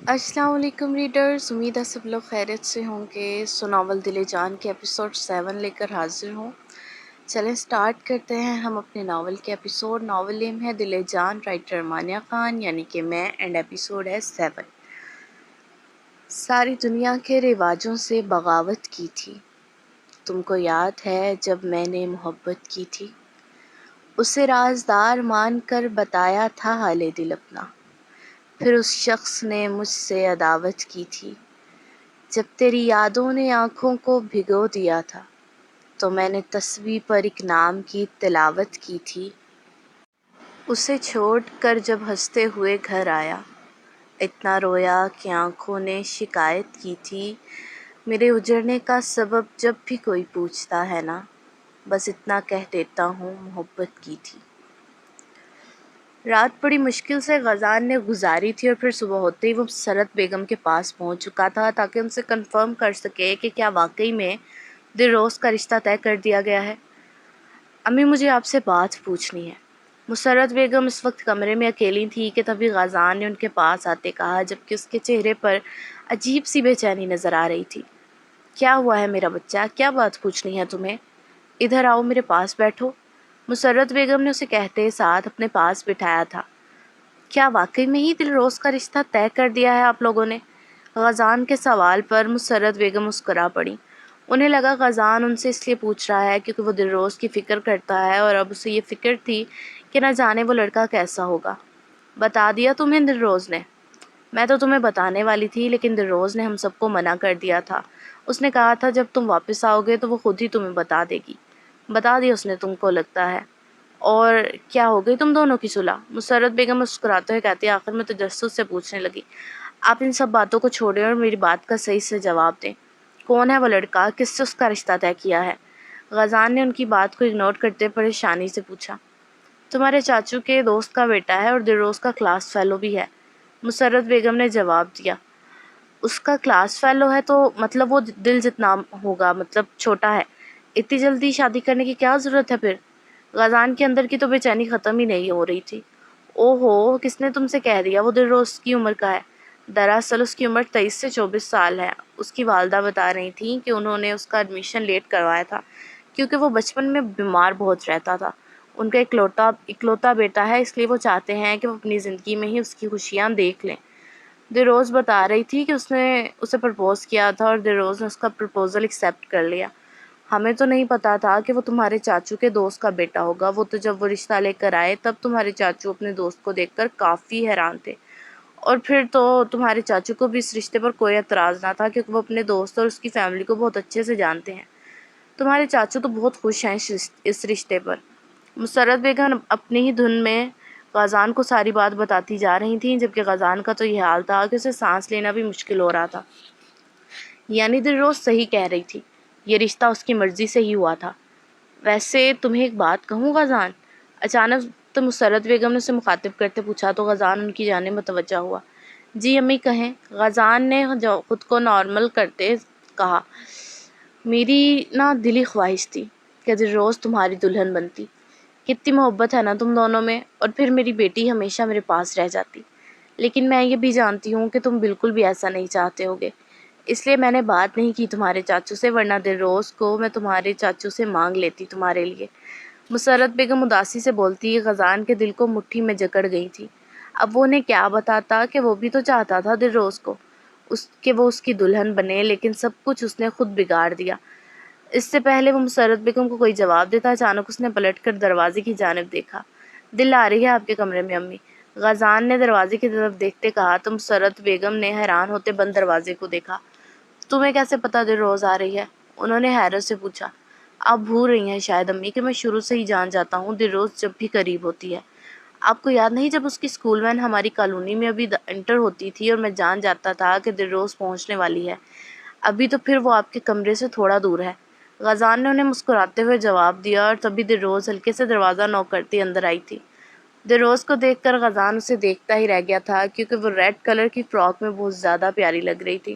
السلام علیکم ریڈرز، امید ہے سب لوگ خیریت سے ہوں گے۔ ناول دل جان کے ایپیسوڈ 7 لے کر حاضر ہوں۔ چلیں سٹارٹ کرتے ہیں ہم اپنے ناول کے ایپیسوڈ۔ ناول نیم ہے دل جان، رائٹر مانیہ خان یعنی کہ میں، اینڈ ایپیسوڈ ہے 7۔ ساری دنیا کے رواجوں سے بغاوت کی تھی، تم کو یاد ہے جب میں نے محبت کی تھی؟ اسے رازدار مان کر بتایا تھا حال دل اپنا، پھر اس شخص نے مجھ سے عداوت کی تھی۔ جب تیری یادوں نے آنکھوں کو بھگو دیا تھا تو میں نے تسبیح پر ایک نام کی تلاوت کی تھی۔ اسے چھوڑ کر جب ہنستے ہوئے گھر آیا، اتنا رویا کہ آنکھوں نے شکایت کی تھی۔ میرے اجڑنے کا سبب جب بھی کوئی پوچھتا ہے نا، بس اتنا کہہ دیتا ہوں محبت کی تھی۔ رات بڑی مشکل سے غزان نے گزاری تھی اور پھر صبح ہوتے ہی وہ مسرت بیگم کے پاس پہنچ چکا تھا تاکہ ان سے کنفرم کر سکے کہ کیا واقعی میں دلروز کا رشتہ طے کر دیا گیا ہے۔ امی، مجھے آپ سے بات پوچھنی ہے۔ مسرت بیگم اس وقت کمرے میں اکیلی تھی کہ تبھی غزان نے ان کے پاس آتے کہا، جبکہ اس کے چہرے پر عجیب سی بے چینی نظر آ رہی تھی۔ کیا ہوا ہے میرا بچہ؟ کیا بات پوچھنی ہے تمہیں؟ ادھر آؤ، میرے پاس بیٹھو۔ مسرت بیگم نے اسے کہتے ساتھ اپنے پاس بٹھایا تھا۔ کیا واقعی میں ہی دلروز کا رشتہ طے کر دیا ہے آپ لوگوں نے؟ غزان کے سوال پر مسرت بیگم مسکرا پڑی۔ انہیں لگا غزان ان سے اس لیے پوچھ رہا ہے کیونکہ وہ دلروز کی فکر کرتا ہے اور اب اسے یہ فکر تھی کہ نہ جانے وہ لڑکا کیسا ہوگا۔ بتا دیا تمہیں دلروز نے؟ میں تو تمہیں بتانے والی تھی لیکن دلروز نے ہم سب کو منع کر دیا تھا۔ اس نے کہا تھا جب تم واپس آؤ گے تو وہ خود ہی تمہیں بتا دے گی۔ بتا دیا اس نے تم کو لگتا ہے؟ اور کیا ہو گئی تم دونوں کی صلح؟ مسرت بیگم مسکراتے ہوئے کہتی، آخر میں تجسس سے پوچھنے لگی۔ آپ ان سب باتوں کو چھوڑیں اور میری بات کا صحیح سے جواب دیں۔ کون ہے وہ لڑکا؟ کس سے اس کا رشتہ طے کیا ہے؟ غزان نے ان کی بات کو اگنور کرتے پریشانی سے پوچھا۔ تمہارے چاچو کے دوست کا بیٹا ہے اور دلروز کا کلاس فیلو بھی ہے، مسرت بیگم نے جواب دیا۔ اس کا کلاس فیلو ہے تو مطلب وہ دل جتنا ہوگا، مطلب چھوٹا ہے۔ اتنی جلدی شادی کرنے کی کیا ضرورت ہے پھر؟ غزان کے اندر کی تو بے چینی ختم ہی نہیں ہو رہی تھی۔ او ہو، کس نے تم سے کہہ دیا وہ دلروز کی عمر کا ہے؟ دراصل اس کی عمر 23 سے 24 سال ہے۔ اس کی والدہ بتا رہی تھیں کہ انہوں نے اس کا ایڈمیشن لیٹ کروایا تھا کیونکہ وہ بچپن میں بیمار بہت رہتا تھا۔ ان کا اکلوتا بیٹا ہے، اس لیے وہ چاہتے ہیں کہ وہ اپنی زندگی میں ہی اس کی خوشیاں دیکھ لیں۔ دلروز بتا رہی تھی کہ اس نے اسے پرپوز کیا تھا اور دلروز نے اس کا پرپوزل ایکسیپٹ کر لیا۔ ہمیں تو نہیں پتا تھا کہ وہ تمہارے چاچو کے دوست کا بیٹا ہوگا۔ وہ تو جب وہ رشتہ لے کر آئے تب تمہارے چاچو اپنے دوست کو دیکھ کر کافی حیران تھے، اور پھر تو تمہارے چاچو کو بھی اس رشتے پر کوئی اعتراض نہ تھا کیونکہ وہ اپنے دوست اور اس کی فیملی کو بہت اچھے سے جانتے ہیں۔ تمہارے چاچو تو بہت خوش ہیں اس رشتے پر۔ مسرت بیگم اپنی ہی دھن میں غزان کو ساری بات بتاتی جا رہی تھیں، جبکہ غزان کا تو یہ حال تھا کہ اسے سانس لینا بھی مشکل ہو رہا تھا۔ یعنی دلروز صحیح کہہ رہی تھی، یہ رشتہ اس کی مرضی سے ہی ہوا تھا۔ ویسے تمہیں ایک بات کہوں غزان؟ اچانک تو مسرت بیگم نے اسے مخاطب کرتے پوچھا تو غزان ان کی جانب متوجہ ہوا۔ جی امی کہیں، غزان نے خود کو نارمل کرتے کہا۔ میری دلی خواہش تھی کہ دلروز تمہاری دلہن بنتی۔ کتنی محبت ہے نا تم دونوں میں، اور پھر میری بیٹی ہمیشہ میرے پاس رہ جاتی۔ لیکن میں یہ بھی جانتی ہوں کہ تم بالکل بھی ایسا نہیں چاہتے ہوگے، اس لیے میں نے بات نہیں کی تمہارے چاچو سے، ورنہ دلروز کو میں تمہارے چاچو سے مانگ لیتی تمہارے لیے۔ مسرت بیگم اداسی سے بولتی، غزان کے دل کو مٹھی میں جکڑ گئی تھی۔ اب وہ انہیں کیا بتاتا کہ وہ بھی تو چاہتا تھا دلروز کو، کہ وہ اس کی دلہن بنے، لیکن سب کچھ اس نے خود بگاڑ دیا۔ اس سے پہلے وہ مسرت بیگم کو کوئی جواب دیتا، اچانک اس نے پلٹ کر دروازے کی جانب دیکھا۔ دل آ رہی ہے آپ کے کمرے میں امی؟ غزان نے دروازے کی طرف دیکھتے کہا تو مسرت بیگم نے حیران ہوتے بند دروازے کو دیکھا۔ تمہیں کیسے پتا دلروز آ رہی ہے؟ انہوں نے حیرت سے پوچھا۔ آپ بھول رہی ہیں شاید امی کہ میں شروع سے ہی جان جاتا ہوں دلروز جب بھی قریب ہوتی ہے۔ آپ کو یاد نہیں جب اس کی اسکول وین ہماری کالونی میں ابھی انٹر ہوتی تھی اور میں جان جاتا تھا کہ دلروز پہنچنے والی ہے؟ ابھی تو پھر وہ آپ کے کمرے سے تھوڑا دور ہے۔ غزان نے انہیں مسکراتے ہوئے جواب دیا، اور تبھی دلروز ہلکے سے دروازہ نوک کرتی اندر آئی تھی۔ دلروز کو دیکھ کر غزان اسے دیکھتا ہی رہ گیا تھا کیونکہ وہ ریڈ کلر کی فراک میں بہت زیادہ پیاری لگ رہی تھی،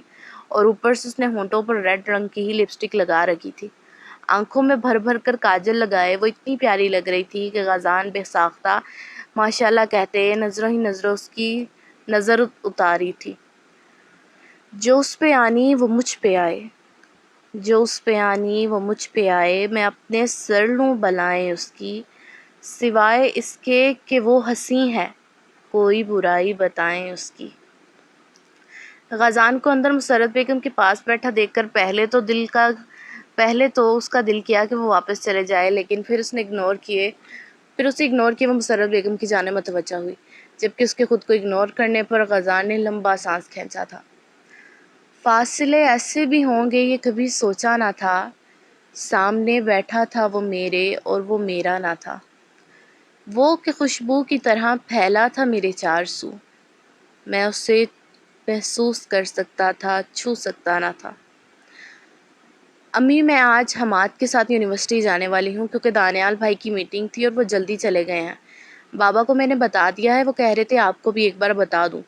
اور اوپر سے اس نے ہونٹوں پر ریڈ رنگ کی ہی لپسٹک لگا رکھی تھی۔ آنکھوں میں بھر بھر کر کاجل لگائے وہ اتنی پیاری لگ رہی تھی کہ غزان بے ساختہ ماشاءاللہ کہتے نظروں ہی نظروں اس کی نظر اتاری تھی۔ جو اس پہ آنی وہ مجھ پہ آئے، جو اس پہ آنی وہ مجھ پہ آئے، میں اپنے سر لوں بلائیں اس کی، سوائے اس کے کہ وہ حسین ہے، کوئی برائی بتائیں اس کی۔ غازان کو اندر مسرت بیگم کے پاس بیٹھا دیکھ کر پہلے تو اس کا دل کیا کہ وہ واپس چلے جائے، لیکن پھر اسے اگنور کیے وہ مسرت بیگم کی جانب متوجہ ہوئی، جبکہ اس کے خود کو اگنور کرنے پر غازان نے لمبا سانس کھینچا تھا۔ فاصلے ایسے بھی ہوں گے یہ کبھی سوچا نہ تھا، سامنے بیٹھا تھا وہ میرے اور وہ میرا نہ تھا، وہ کہ خوشبو کی طرح پھیلا تھا میرے چار سو، میں اسے محسوس کر سکتا تھا، چھو سکتا نہ تھا۔ امی، میں آج حماد کے ساتھ یونیورسٹی جانے والی ہوں کیونکہ دانیال بھائی کی میٹنگ تھی اور وہ جلدی چلے گئے ہیں۔ بابا کو میں نے بتا دیا ہے، وہ کہہ رہے تھے آپ کو بھی ایک بار بتا دوں۔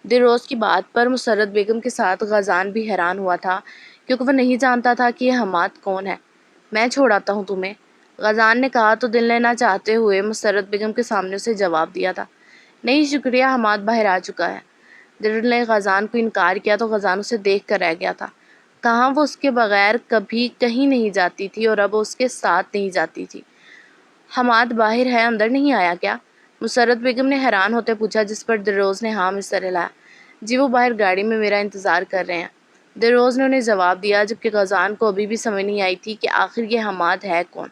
دلروز کی بات پر مسرت بیگم کے ساتھ غازان بھی حیران ہوا تھا کیونکہ وہ نہیں جانتا تھا کہ یہ حماد کون ہے۔ میں چھوڑاتا ہوں تمہیں، غازان نے کہا تو دل نے نہ چاہتے ہوئے مسرت بیگم کے سامنے اسے جواب دیا تھا، نہیں شکریہ، حماد باہر آ چکا ہے۔ دل نے غازان کو انکار کیا تو غازان اسے دیکھ کر رہ گیا تھا، کہاں وہ اس کے بغیر کبھی کہیں نہیں جاتی تھی اور اب اس کے ساتھ نہیں جاتی تھی۔ حماد باہر ہے، اندر نہیں آیا کیا؟ مسرت بیگم نے حیران ہوتے پوچھا، جس پر دلروز نے ہاں میں سر ہلایا۔ جی وہ باہر گاڑی میں میرا انتظار کر رہے ہیں، دلروز نے انہیں جواب دیا، جبکہ غازان کو ابھی بھی سمجھ نہیں آئی تھی کہ آخر یہ حماد ہے کون۔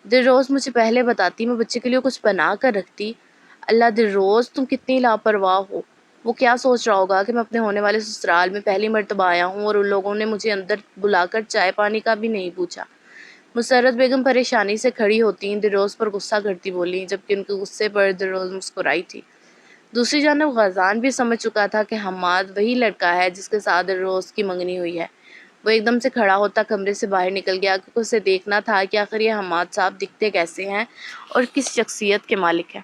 دلروز مجھے پہلے بتاتی، میں بچے کے لیے کچھ بنا کر رکھتی۔ اللہ دلروز، تم کتنی لاپرواہ ہو۔ وہ کیا سوچ رہا ہوگا کہ میں اپنے ہونے والے سسرال میں پہلی مرتبہ آیا ہوں اور ان لوگوں نے مجھے اندر بلا کر چائے پانی کا بھی نہیں پوچھا۔ مسرت بیگم پریشانی سے کھڑی ہوتی دلروز پر غصہ کرتی بولی، جبکہ ان کے غصے پر دلروز مسکرائی تھی۔ دوسری جانب غازان بھی سمجھ چکا تھا کہ حماد وہی لڑکا ہے جس کے ساتھ دلروز کی منگنی ہوئی ہے۔ وہ ایک دم سے کھڑا ہوتا کمرے سے باہر نکل گیا کیونکہ اسے دیکھنا تھا کہ آخر یہ حماد صاحب دکھتے کیسے ہیں اور کس شخصیت کے مالک ہیں۔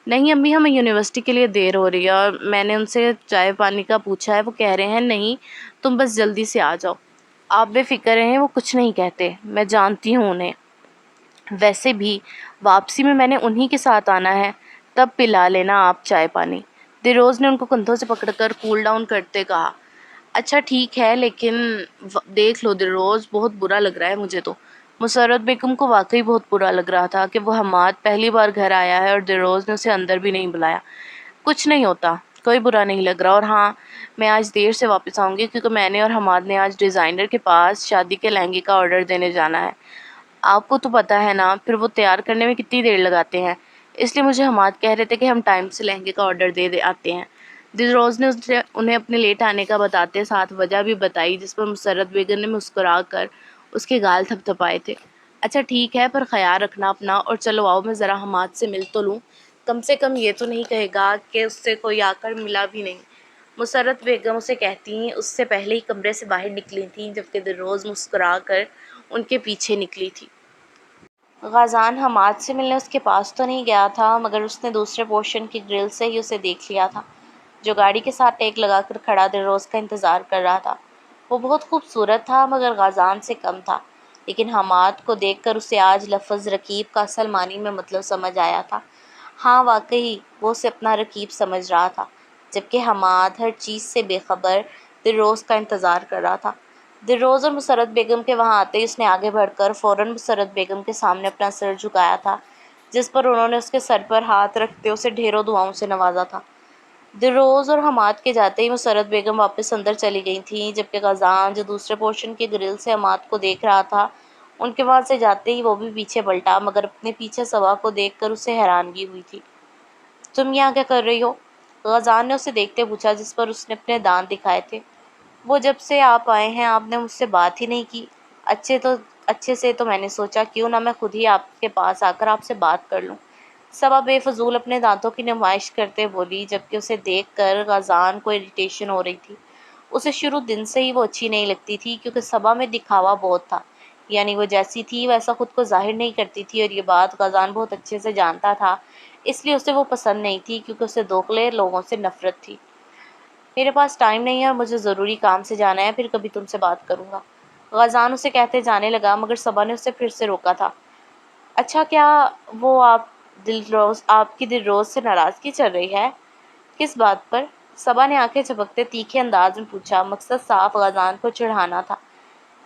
نہیں امی، ہمیں یونیورسٹی کے لیے دیر ہو رہی ہے اور میں نے ان سے چائے پانی کا پوچھا ہے، وہ کہہ رہے ہیں نہیں، تم بس جلدی سے آ جاؤ۔ آپ بے فکر رہیں، وہ کچھ نہیں کہتے، میں جانتی ہوں انہیں۔ ویسے بھی واپسی میں نے انہی کے ساتھ آنا ہے، تب پلا لینا آپ چائے پانی۔ دلروز نے ان کو کندھوں سے پکڑ کر کول ڈاؤن کرتے کہا۔ اچھا ٹھیک ہے، لیکن دیکھ لو دلروز، بہت برا لگ رہا ہے مجھے تو۔ مسرت بیگم کو واقعی بہت برا لگ رہا تھا کہ وہ حماد پہلی بار گھر آیا ہے اور دلروز نے اسے اندر بھی نہیں بلایا۔ کچھ نہیں ہوتا، کوئی برا نہیں لگ رہا، اور ہاں میں آج دیر سے واپس آؤں گی کیونکہ میں نے اور حماد نے آج ڈیزائنر کے پاس شادی کے لہنگے کا آرڈر دینے جانا ہے۔ آپ کو تو پتہ ہے نا پھر وہ تیار کرنے میں کتنی دیر لگاتے ہیں، اس لیے مجھے حماد کہہ رہے تھے کہ ہم ٹائم سے لہنگے کا آرڈر دے آتے ہیں۔ دلروز نے انہیں اپنے لیٹ آنے کا بتاتے ساتھ وجہ بھی بتائی، جس پر مسرت بیگم نے مسکرا کر اس کے گال تھپ تھپائے تھے۔ اچھا ٹھیک ہے، پر خیال رکھنا اپنا، اور چلو آؤ میں ذرا حماد سے مل تو لوں، کم سے کم یہ تو نہیں کہے گا کہ اس سے کوئی آ کر ملا بھی نہیں۔ مسرت بیگم اسے کہتی اس سے پہلے ہی کمرے سے باہر نکلی تھیں، جبکہ دلروز مسکرا کر ان کے پیچھے نکلی تھی۔ غازان حماد سے ملنے اس کے پاس تو نہیں گیا تھا، مگر اس نے دوسرے پورشن کی گرل سے ہی اسے دیکھ لیا تھا، جو گاڑی کے ساتھ ٹیک لگا کر کھڑا دلروز کا انتظار کر رہا تھا۔ وہ بہت خوبصورت تھا مگر غازان سے کم تھا، لیکن حماد کو دیکھ کر اسے آج لفظ رقیب کا اصل معنی میں مطلب سمجھ آیا تھا۔ ہاں واقعی وہ اسے اپنا رقیب سمجھ رہا تھا، جبکہ حماد ہر چیز سے بے خبر دلروز کا انتظار کر رہا تھا۔ دلروز اور مسرت بیگم کے وہاں آتے ہی اس نے آگے بڑھ کر فوراً مسرت بیگم کے سامنے اپنا سر جھکایا تھا، جس پر انہوں نے اس کے سر پر ہاتھ رکھتے اسے ڈھیروں دعاؤں سے نوازا تھا۔ دلروز اور حماد کے جاتے ہی مسرت بیگم واپس اندر چلی گئی تھیں، جبکہ غازان جو دوسرے پورشن کی گرل سے حماد کو دیکھ رہا تھا، ان کے وہاں سے جاتے ہی وہ بھی پیچھے پلٹا، مگر اپنے پیچھے صبا کو دیکھ کر اسے حیرانگی ہوئی تھی۔ تم یہاں کیا کر رہی ہو؟ غازان نے اسے دیکھتے پوچھا، جس پر اس نے اپنے دانت دکھائے تھے۔ وہ جب سے آپ آئے ہیں آپ نے مجھ سے بات ہی نہیں کی۔ اچھے سے تو میں نے سوچا کیوں نہ میں خود ہی آپ کے پاس آ کر آپ سے بات کر لوں۔ صبا بے فضول اپنے دانتوں کی نمائش کرتے بولی، جبکہ اسے دیکھ کر غازان کو اریٹیشن ہو رہی تھی۔ اسے شروع دن سے ہی وہ اچھی نہیں لگتی تھی کیونکہ صبا میں دکھاوا بہت تھا، یعنی وہ جیسی تھی ویسا خود کو ظاہر نہیں کرتی تھی، اور یہ بات غازان بہت اچھے سے جانتا تھا، اس لیے اسے وہ پسند نہیں تھی کیونکہ اسے دوغلے لوگوں سے نفرت تھی۔ میرے پاس ٹائم نہیں ہے اور مجھے ضروری کام سے جانا ہے، پھر کبھی تم سے بات کروں گا، غازان اسے کہتے جانے لگا، مگر صبا نے اسے پھر سے روکا تھا۔ اچھا کیا وہ آپ کی دلروز سے ناراضگی چل رہی ہے؟ کس بات پر؟ صبا نے آنکھیں جھپکتے تیکھے انداز میں پوچھا۔ مقصد صاف غازان کو چڑھانا تھا،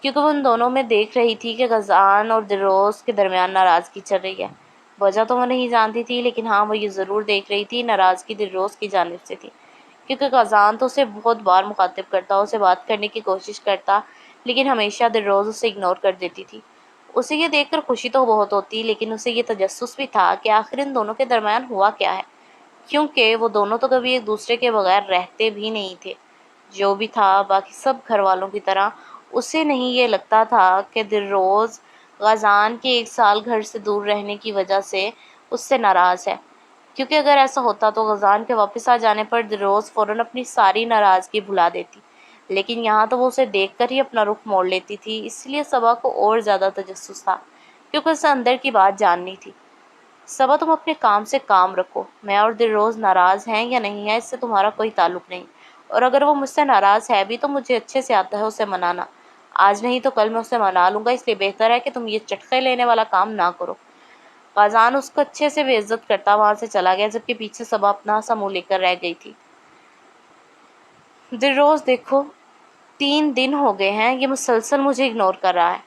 کیونکہ وہ ان دونوں میں دیکھ رہی تھی کہ غازان اور دلروز کے درمیان ناراضگی چل رہی ہے۔ وجہ تو وہ نہیں جانتی تھی، لیکن ہاں وہ یہ ضرور دیکھ رہی تھی، ناراضگی دلروز کی جانب سے تھی، کیونکہ غازان تو اسے بہت بار مخاطب کرتا، اسے بات کرنے کی کوشش کرتا، لیکن ہمیشہ دلروز اسے اگنور کر دیتی تھی۔ اسے یہ دیکھ کر خوشی تو بہت ہوتی، لیکن اسے یہ تجسس بھی تھا کہ آخر ان دونوں کے درمیان ہوا کیا ہے، کیونکہ وہ دونوں تو کبھی ایک دوسرے کے بغیر رہتے بھی نہیں تھے۔ جو بھی تھا، باقی سب گھر والوں کی طرح اسے نہیں یہ لگتا تھا کہ دلروز غازان کے 1 سال گھر سے دور رہنے کی وجہ سے اس سے ناراض ہے، کیونکہ اگر ایسا ہوتا تو غازان کے واپس آ جانے پر دلروز فوراً اپنی ساری ناراضگی بھلا دیتی، لیکن یہاں تو وہ اسے دیکھ کر ہی اپنا رخ موڑ لیتی تھی۔ اس لیے صبا کو اور زیادہ تجسس تھا، کیونکہ اسے اندر کی بات جاننی تھی۔ صبا، تم اپنے کام سے کام رکھو، میں اور دلروز ناراض ہیں یا نہیں ہیں اس سے تمہارا کوئی تعلق نہیں، اور اگر وہ مجھ سے ناراض ہے بھی تو مجھے اچھے سے آتا ہے اسے منانا۔ آج نہیں تو کل میں اسے منا لوں گا، اس لیے بہتر ہے کہ تم یہ چٹخے لینے والا کام نہ کرو۔ غازان اس کو اچھے سے بے عزت کرتا وہاں سے چلا گیا، جبکہ پیچھے صبا اپنا سا منہ لے کر رہ گئی تھی۔ دلروز دیکھو، 3 دن ہو گئے ہیں یہ مسلسل مجھے اگنور کر رہا ہے،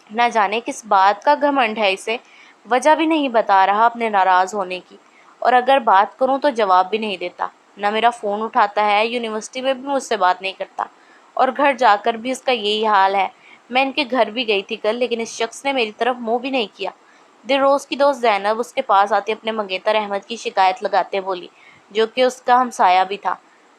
نہ جانے کس بات کا گھمنڈ ہے اسے، وجہ بھی نہیں بتا رہا اپنے ناراض ہونے کی، اور اگر بات کروں تو جواب بھی نہیں دیتا، نہ میرا فون اٹھاتا ہے، یونیورسٹی میں بھی مجھ سے بات نہیں کرتا، اور گھر جا کر بھی اس کا یہی حال ہے۔ میں ان کے گھر بھی گئی تھی کل، لیکن اس شخص نے میری طرف منہ بھی نہیں کیا۔ دلروز کی دوست زینب اس کے پاس آتی اپنے منگیتر احمد کی شکایت لگاتے بولی، جو کہ اس کا ہمسایہ بھی تھا۔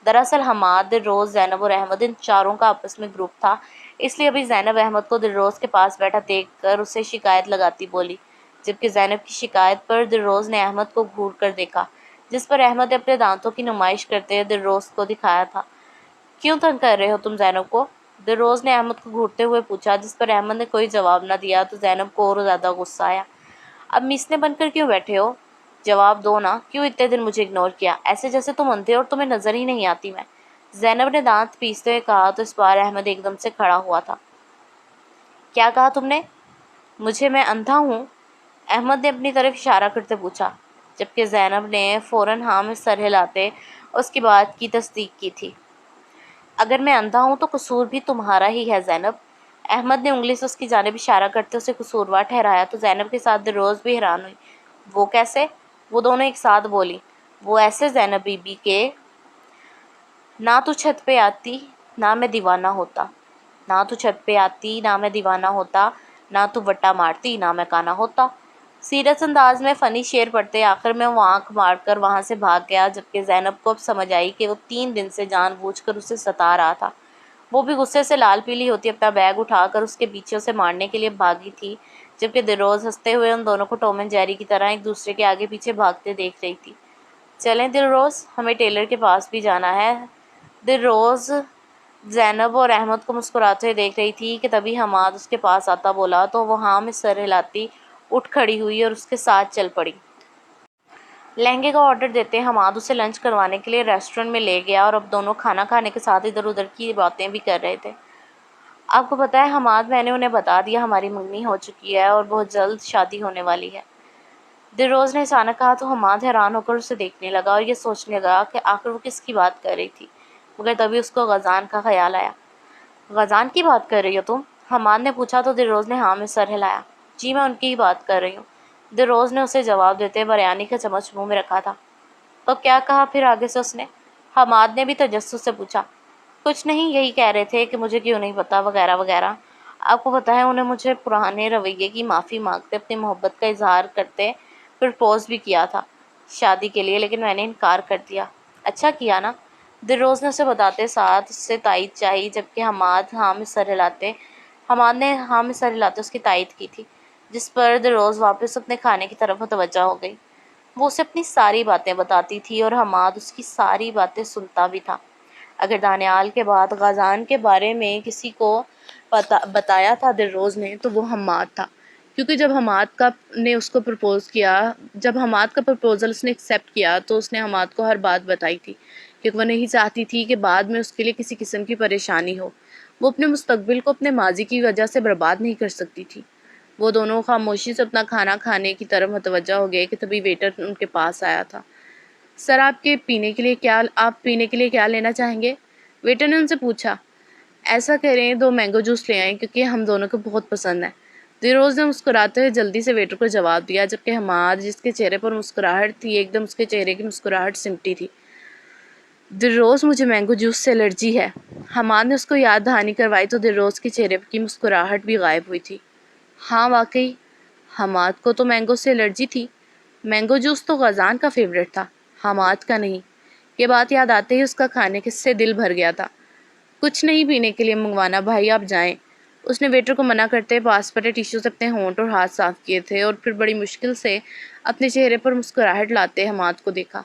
دراصل حماد، دلروز، زینب اور احمد ان چاروں کا آپس میں گروپ تھا، اس لیے ابھی زینب احمد کو دلروز کے پاس بیٹھا دیکھ کر اسے شکایت لگاتی بولی، جبکہ زینب کی شکایت پر دلروز نے احمد کو گھور کر دیکھا، جس پر احمد نے اپنے دانتوں کی نمائش کرتے دلروز کو دکھایا تھا۔ کیوں تنگ کر رہے ہو تم زینب کو؟ دلروز نے احمد کو گھورتے ہوئے پوچھا، جس پر احمد نے کوئی جواب نہ دیا تو زینب کو اور زیادہ غصہ آیا۔ اب میسنے بن کر کیوں بیٹھے ہو؟ جواب دو نا، کیوں اتنے دن مجھے اگنور کیا؟ ایسے جیسے تم اندھے اور تمہیں نظر ہی نہیں آتی میں۔ زینب نے دانت پیستے ہوئے کہا تو اس بار احمد ایک دم سے کھڑا ہوا تھا۔ کیا کہا تم نے؟ مجھے، میں اندھا ہوں؟ احمد نے اپنی طرف اشارہ کرتے پوچھا، جبکہ زینب نے فوراً ہاں میں سر ہلاتے اس کی بات کی تصدیق کی تھی۔ اگر میں اندھا ہوں تو قصور بھی تمہارا ہی ہے زینب۔ احمد نے انگلی سے اس کی جانب اشارہ کرتے اسے قصوروار ٹھہرایا تو زینب کے ساتھ دلروز بھی حیران ہوئی۔ وہ کیسے؟ وہ دونوں ایک ساتھ بولی۔ وہ ایسے زینب بی بی کہ نہ تو چھت پہ آتی نہ میں دیوانہ ہوتا، نہ تو چھت پہ آتی نہ میں دیوانہ ہوتا، نہ تو وٹا مارتی نہ میں کانا ہوتا۔ سیریس انداز میں فنی شعر پڑھتے آخر میں وہ آنکھ مار کر وہاں سے بھاگ گیا، جبکہ زینب کو اب سمجھ آئی کہ وہ 3 دن سے جان بوجھ کر اسے ستا رہا تھا۔ وہ بھی غصے سے لال پیلی ہوتی اپنا بیگ اٹھا کر اس کے پیچھے اسے مارنے کے لیے بھاگی تھی، جبکہ دلروز ہنستے ہوئے ان دونوں کو ٹام اینڈ جیری کی طرح ایک دوسرے کے آگے پیچھے بھاگتے دیکھ رہی تھی۔ چلیں دلروز، ہمیں ٹیلر کے پاس بھی جانا ہے۔ دلروز زینب اور احمد کو مسکراتے ہوئے دیکھ رہی تھی کہ تبھی حماد اس کے پاس آتا بولا تو وہ ہاں میں سر ہلاتی اٹھ کھڑی ہوئی اور اس کے ساتھ چل پڑی۔ لہنگے کا آرڈر دیتے حماد اسے لنچ کروانے کے لیے ریسٹورنٹ میں لے گیا، اور اب دونوں کھانا کھانے کے ساتھ ادھر ادھر کی باتیں بھی کر رہے تھے۔ آپ کو پتہ ہے حماد، میں نے انہیں بتا دیا ہماری منگنی ہو چکی ہے اور بہت جلد شادی ہونے والی ہے۔ دلروز نے اچانک کہا تو حماد حیران ہو کر اسے دیکھنے لگا اور یہ سوچنے لگا کہ آخر وہ کس کی بات کر رہی تھی، مگر تبھی اس کو غازان کا خیال آیا۔ غازان کی بات کر رہی ہو تم؟ حماد نے پوچھا تو دلروز نے ہاں میں سر ہلایا۔ جی میں ان کی ہی بات کر رہی ہوں، دلروز نے اسے جواب دیتے بریانی کا چمچ منہ میں رکھا تھا۔ تو کیا کہا پھر آگے سے اس نے؟ حماد نے بھی تجسس سے پوچھا۔ کچھ نہیں، یہی کہہ رہے تھے کہ مجھے کیوں نہیں پتا وغیرہ وغیرہ۔ آپ کو پتہ ہے انہیں مجھے پرانے رویے کی معافی مانگتے اپنی محبت کا اظہار کرتے پرپوز بھی کیا تھا شادی کے لیے، لیکن میں نے انکار کر دیا۔ اچھا کیا نا؟ دلروز نے اسے بتاتے ساتھ اس سے تائید چاہی، جبکہ حماد نے ہاں میں سر ہلاتے اس کی تائید کی تھی، جس پر دلروز واپس اپنے کھانے کی طرف متوجہ ہو گئی۔ وہ اسے اپنی ساری باتیں بتاتی تھی اور حماد اس کی ساری باتیں سنتا بھی تھا۔ اگر دانیال کے بعد غازان کے بارے میں کسی کو بتایا تھا دلروز نے تو وہ حماد تھا، کیونکہ جب حماد کا پرپوزل اس نے ایکسیپٹ کیا تو اس نے حماد کو ہر بات بتائی تھی، کیونکہ وہ نہیں چاہتی تھی کہ بعد میں اس کے لیے کسی قسم کی پریشانی ہو۔ وہ اپنے مستقبل کو اپنے ماضی کی وجہ سے برباد نہیں کر سکتی تھی۔ وہ دونوں خاموشی سے اپنا کھانا کھانے کی طرف متوجہ ہو گئے کہ تبھی ویٹر ان کے پاس آیا تھا۔ سر آپ پینے کے لیے کیا لینا چاہیں گے؟ ویٹر نے ان سے پوچھا۔ ایسا کریں 2 مینگو جوس لے آئیں کیونکہ ہم دونوں کو بہت پسند ہے۔ دلروز نے مسکراتے ہوئے جلدی سے ویٹر کو جواب دیا، جبکہ حماد جس کے چہرے پر مسکراہٹ تھی ایک دم اس کے چہرے کی مسکراہٹ سمٹی تھی۔ دلروز مجھے مینگو جوس سے الرجی ہے۔ حماد نے اس کو یاد دہانی کروائی تو دلروز کے چہرے کی مسکراہٹ بھی غائب ہوئی تھی۔ ہاں واقعی حماد کو تو مینگو سے الرجی تھی۔ مینگو جوس تو غزان کا فیورٹ تھا، حماد کا نہیں۔ یہ بات یاد آتے ہی اس کا کھانے سے دل بھر گیا تھا۔ کچھ نہیں پینے کے لیے منگوانا بھائی، آپ جائیں۔ اس نے ویٹر کو منع کرتے پاس پڑے ٹیشو سے اپنے ہونٹ اور ہاتھ صاف کیے تھے اور پھر بڑی مشکل سے اپنے چہرے پر مسکراہٹ لاتے حماد کو دیکھا۔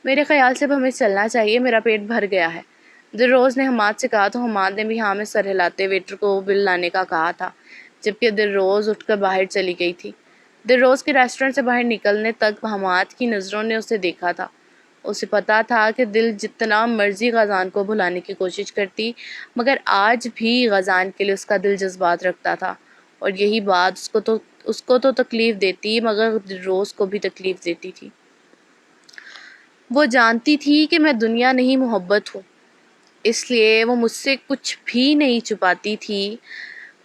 میرے خیال سے اب ہمیں چلنا چاہیے، میرا پیٹ بھر گیا ہے، دلروز نے حماد سے کہا تو حماد نے بھی ہاں میں سر ہلاتے ویٹر کو بل لانے کا کہا تھا، جبکہ دلروز اٹھ کر باہر چلی گئی تھی۔ دلروز کے ریسٹورنٹ سے باہر نکلنے تک حماد کی نظروں نے اسے دیکھا تھا۔ اسے پتا تھا کہ دل جتنا مرضی غزان کو بھلانے کی کوشش کرتی مگر آج بھی غزان کے لیے اس کا دل جذبات رکھتا تھا، اور یہی بات اس کو تو تکلیف دیتی مگر دلروز کو بھی تکلیف دیتی تھی۔ وہ جانتی تھی کہ میں دنیا نہیں محبت ہوں، اس لیے وہ مجھ سے کچھ بھی نہیں چھپاتی تھی۔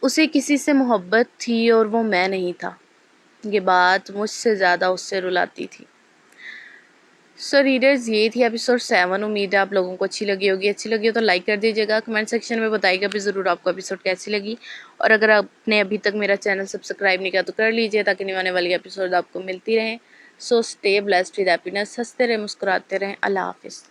اسے کسی سے محبت تھی اور وہ میں نہیں تھا۔ یہ بات مجھ سے زیادہ اس سے رلاتی تھی۔ سو ریڈرز یہ تھی ایپیسوڈ 7۔ امید ہے آپ لوگوں کو اچھی لگی ہوگی۔ اچھی لگی ہو تو لائک کر دیجیے گا، کمنٹ سیکشن میں بتائیے گا بھی ضرور آپ کو ایپیسوڈ کیسی لگی، اور اگر آپ نے ابھی تک میرا چینل سبسکرائب نہیں کیا تو کر لیجیے تاکہ نیو آنے والی ایپیسوڈ آپ کو ملتی رہیں۔ So stay blessed with happiness, ہنستے رہیں مسکراتے رہیں۔ اللہ حافظ۔